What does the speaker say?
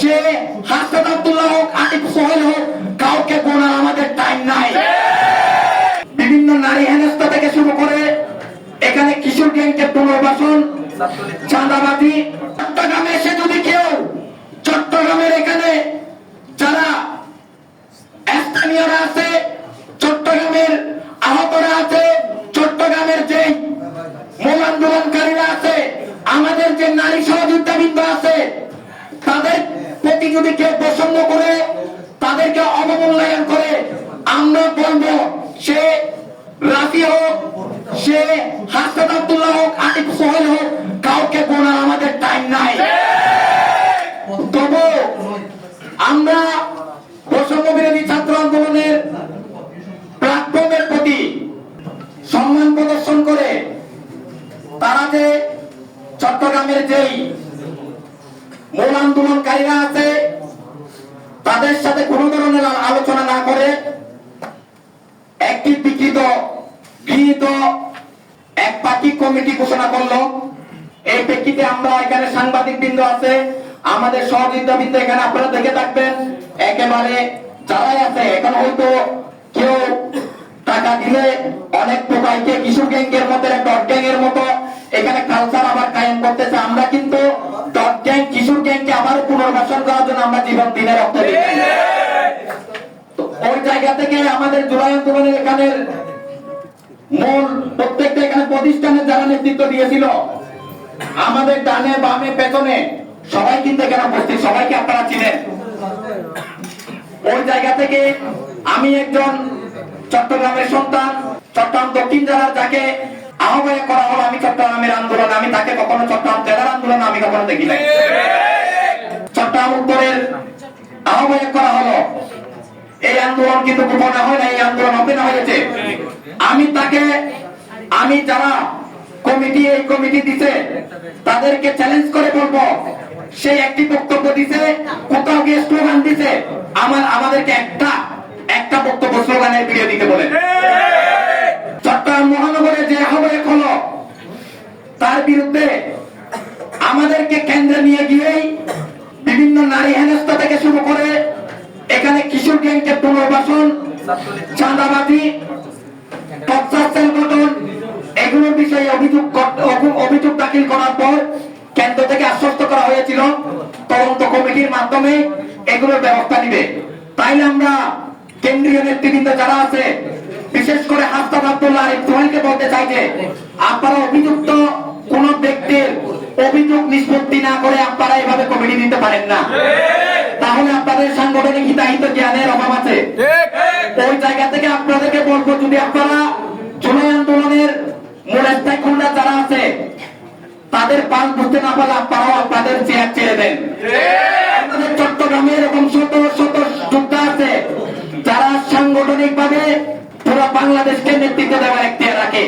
সে হাসনাত আব্দুল্লাহ হোক, আতিফ সোহেল হোক, কাউকে গোনার আমাদের টাইম নাই। বিভিন্ন নারী হেনস্থা থেকে শুরু করে এখানে কিশোর গ্যাংকে পুনর্বাসন, চাঁদাবাজি। চট্টগ্রামে এসে যদি কেউ চট্টগ্রামের এখানে যারা স্থানীয়রা আছে, চট্টগ্রামের আহতরা আছে, চট্টগ্রামের যে মূল আন্দোলনকারীরা আছে, আমাদের যে নারী সহযোগিতাবৃন্দ আছে, তাদের প্রতি যদি কেউ পছন্দ করে, তাদেরকে অবমূল্যায়ন করে, আমরা বলবো সে রাফি হোক, সে হাসনাত আব্দুল্লাহ হোক, আতিফ সোহেল হোক, কাউকে গোনার আমাদের টাইম নাই। তবু আমরা বৈষম্য বিরোধী ছাত্র আন্দোলনের প্ল্যাটফর্মের প্রতি সম্মান প্রদর্শন করে তারা যে চট্টগ্রামের যেই মূল আন্দোলনকারীরা আছে তাদের সাথে কোনো ধরনের আলোচনা না করে একটি বিকৃত গৃহীত এক পাক্ষিক কমিটি ঘোষণা করলো। এই প্রেক্ষিতে আমরা এখানে সাংবাদিক বৃন্দ আছে, আমাদের সহযোগিতা বৃন্দ এখানে আপনারা দেখে থাকবেন। একেবারে যারাই আছে এখন হয়তো কেউ টাকা দিলে অনেক প্রকারকে কিশোর গ্যাংের মতো, ডট গ্যাং এর মতো এখানে কালচার আবার কায়েম করতেছে। আমরা কিন্তু ডট গ্যাং, কিশোর গ্যাংকে আবার পুনর্বাসন করার জন্য আমরা জীবন দিনে রক্ত দিই। ওই জায়গা থেকে আমাদের জুলাই আন্দোলনের এখানে মূল প্রত্যেকটা এখানে প্রতিষ্ঠানের যারা নেতৃত্ব দিয়েছিল, আমাদের ডানে বামে পেছনে সবাই কিন্তু এখানে উপস্থিত, সবাইকে আপনারা চিনেন। ওই জায়গা থেকে আমি একজন চট্টগ্রামের সন্তান, চট্টগ্রাম দক্ষিণ জেলার যাকে আহ্বায়ক করা হলো, আমি চট্টগ্রামের আন্দোলন, আমি তাকে কখনো চট্টগ্রাম জেলার আন্দোলন আমি কখনো দেখি নাই। চট্টগ্রাম উত্তরের আহ্বায়ক করা হলো, এই আন্দোলন কিন্তু গোপনে হয় না, এই আন্দোলন ওপেন হয়েছে। আমি তাকে, আমি যারা কমিটি এই কমিটি দিছে তাদেরকে চ্যালেঞ্জ করে বলবো, সেই একটি বক্তব্য দিছে, কোথাও গিয়ে স্লোগান দিছে, আমাদেরকে একটা বক্তব্য স্লোগানের ভিডিও দিতে বলে। চট্টগ্রাম মহানগরে যে আহ্বায়ক হলো তার বিরুদ্ধে আমাদেরকে কেন্দ্রে নিয়ে গিয়েই বিভিন্ন নারী হেনস্থা থেকে শুরু করে এখানে কিশোর গ্যাংকে পুনর্বাসন, চাঁদাবাজি, সেল গঠন, এগুলোর বিষয়ে অভিযোগ দাখিল করার পর কেন্দ্র থেকে আশ্বস্ত করা হয়েছিল তদন্ত কমিটির মাধ্যমে এগুলোর ব্যবস্থা নিবে। তাইলে আমরা কেন্দ্রীয় নেতৃবৃন্দ যারা আছে, বিশেষ করে হাসনাত আব্দুল্লাহ, আতিফ সোহেলকে বলতে চাই যে আপনারা অভিযুক্ত কোন ব্যক্তির অভিযোগ নিষ্পত্তি না করে আপনারা এভাবে কমিটি দিতে পারেন না, তাহলে আপনাদের সাংগঠনিক হিতাহিত জ্ঞানের অভাব আছে। ওই জায়গা থেকে আপনাদেরকে বলবো, যদি আপনারা জুলাই আন্দোলনের মূল স্থায়ী হোল্ডার যারা আছে তাদের পাল বুঝতে না পারলে আপনারাও আপনাদের চেয়ার ছেড়ে দেন। আমাদের চট্টগ্রামে এরকম শত শত যোদ্ধা আছে যারা সাংগঠনিক ভাবে পুরো বাংলাদেশকে নেতৃত্ব দেওয়ার এখতিয়ার রাখে।